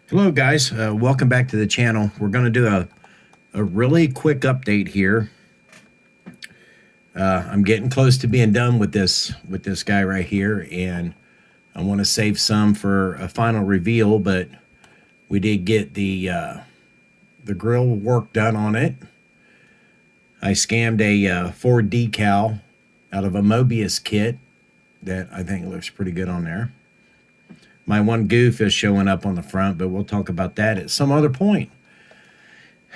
Hello guys, welcome back to the channel. We're going to do a really quick update here. I'm getting close to being done with this guy right here, and I want to save some for a final reveal, but we did get the grill work done on it. I scammed a Ford decal out of a Mobius kit that I think looks pretty good on there. My one goof is showing up on the front, but we'll talk about that at some other point.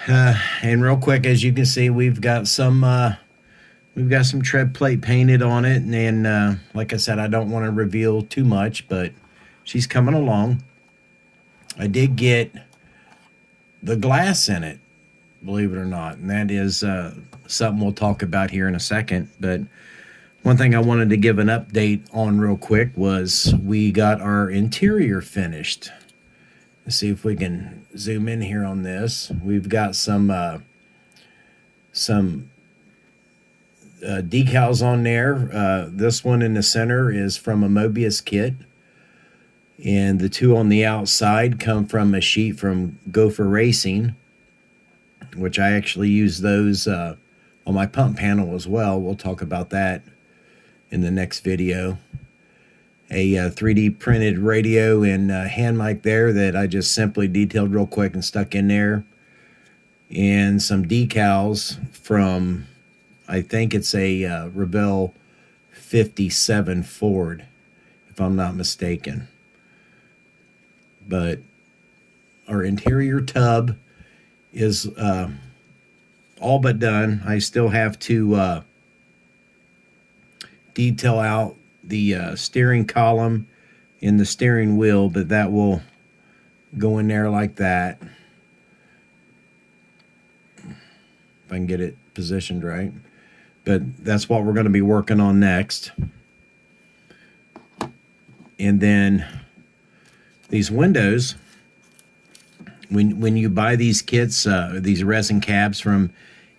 And real quick, as you can see, we've got some tread plate painted on it, and like I said, I don't want to reveal too much, but she's coming along. I did get the glass in it, believe it or not, and that is something we'll talk about here in a second. But one thing I wanted to give an update on real quick was we got our interior finished. Let's see if we can zoom in here on this. We've got some decals on there. This one in the center is from a Mobius kit, and the two on the outside come from a sheet from Gopher Racing, which I actually use those on my pump panel as well. We'll talk about that in the next video. A 3D printed radio and hand mic there that I just simply detailed real quick and stuck in there. And some decals from, I think it's a Rebelle 57 Ford, if I'm not mistaken. But our interior tub is all but done. I still have to detail out the steering column in the steering wheel, but that will go in there like that. If I can get it positioned right. But that's what we're going to be working on next. And then these windows, when you buy these kits, these resin cabs from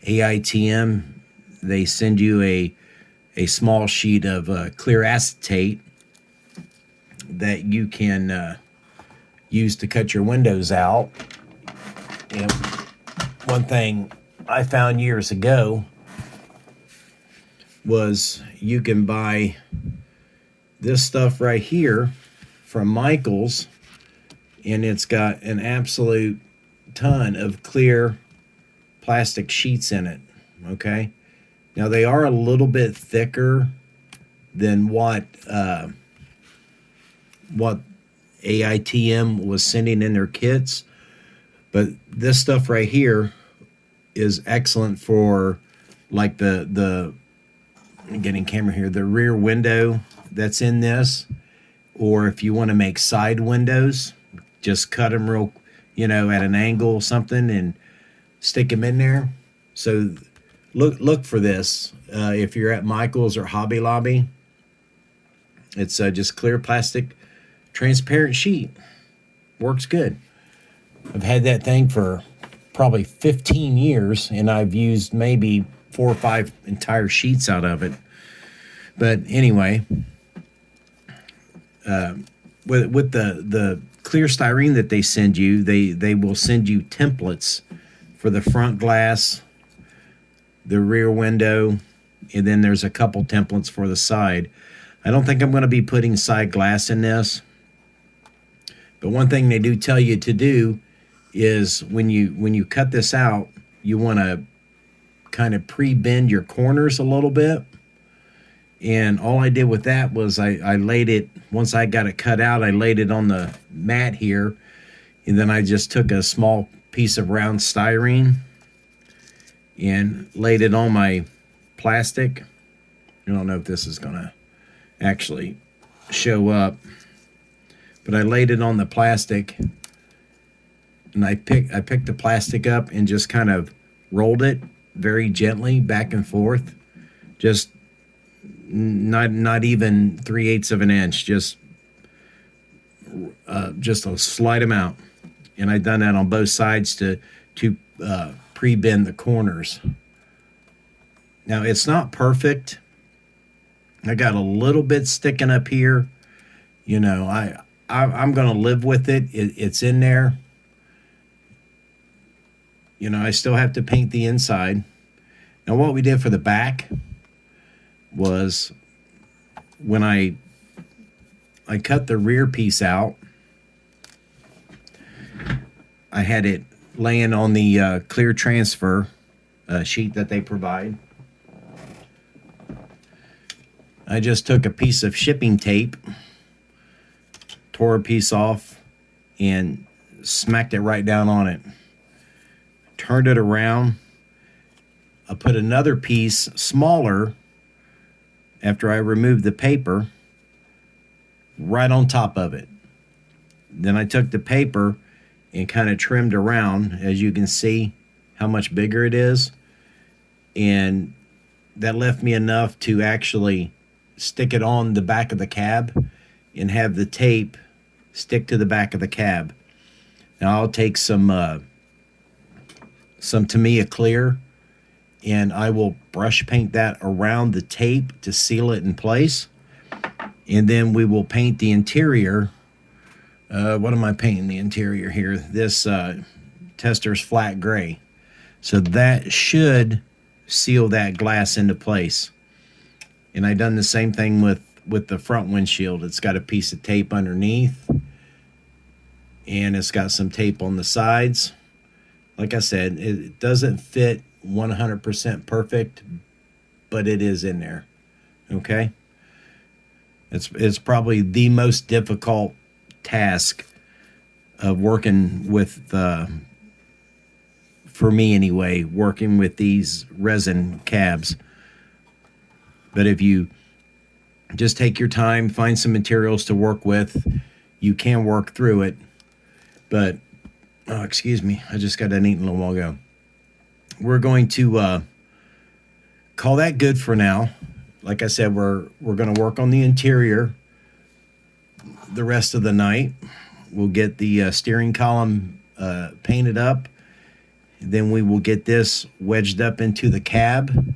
AITM, they send you a small sheet of clear acetate that you can use to cut your windows out. And one thing I found years ago was you can buy this stuff right here from Michaels, and it's got an absolute ton of clear plastic sheets in it, okay? Now, they are a little bit thicker than what AITM was sending in their kits, but this stuff right here is excellent for, like, the getting camera here, the rear window that's in this, or if you want to make side windows, just cut them real, at an angle or something and stick them in there. So look for this if you're at Michael's or Hobby Lobby. It's just clear plastic, transparent sheet. Works good. I've had that thing for probably 15 years, and I've used maybe 4 or 5 entire sheets out of it. But anyway, with the clear styrene that they send you, they will send you templates for the front glass, the rear window, and then there's a couple templates for the side. I don't think I'm going to be putting side glass in this, but one thing they do tell you to do is when you cut this out, you want to kind of pre-bend your corners a little bit. And all I did with that was I laid it, once I got it cut out, I laid it on the mat here, and then I just took a small piece of round styrene and laid it on my plastic. I don't know if this is gonna actually show up, but I laid it on the plastic, and I picked the plastic up and just kind of rolled it very gently back and forth, just not even 3/8 of an inch, just a slight amount. And I've done that on both sides to pre-bend the corners. Now, it's not perfect. I got a little bit sticking up here. I I'm going to live with it. It's in there. You know, I still have to paint the inside. Now, what we did for the back was when I cut the rear piece out, I had it laying on the clear transfer sheet that they provide. I just took a piece of shipping tape, tore a piece off, and smacked it right down on it. Turned it around. I put another piece smaller after I removed the paper right on top of it. Then I took the paper and kind of trimmed around, as you can see how much bigger it is. And that left me enough to actually stick it on the back of the cab and have the tape stick to the back of the cab. Now I'll take some Tamiya clear and I will brush paint that around the tape to seal it in place. And then we will paint the interior. What am I painting the interior here? This Tester's flat gray. So that should seal that glass into place. And I done the same thing with the front windshield. It's got a piece of tape underneath. And it's got some tape on the sides. Like I said, it doesn't fit 100% perfect, but it is in there. Okay? It's probably the most difficult task of working with, for me anyway, working with these resin cabs. But if you just take your time, find some materials to work with, you can work through it. But, oh, excuse me, I just got done eating a little while ago. We're going to call that good for now. Like I said, we're going to work on the interior the rest of the night. We'll get the steering column painted up. Then we will get this wedged up into the cab.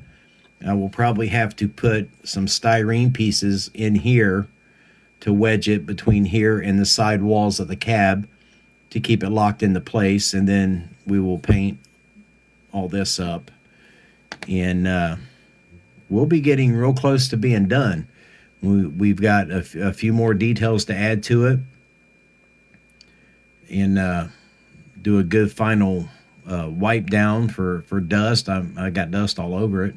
I will probably have to put some styrene pieces in here to wedge it between here and the side walls of the cab to keep it locked into place. And then we will paint all this up. And we'll be getting real close to being done. We've got a few more details to add to it. And do a good final wipe down for dust. I got dust all over it.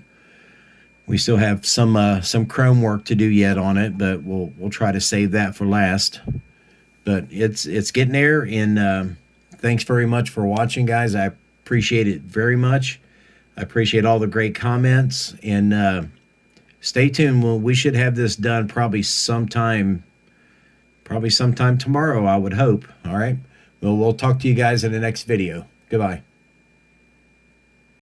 We still have some chrome work to do yet on it, but we'll try to save that for last. But it's getting there, and thanks very much for watching, guys. I appreciate it very much. I appreciate all the great comments, and stay tuned. We should have this done probably sometime tomorrow, I would hope. All right. Well, we'll talk to you guys in the next video. Goodbye.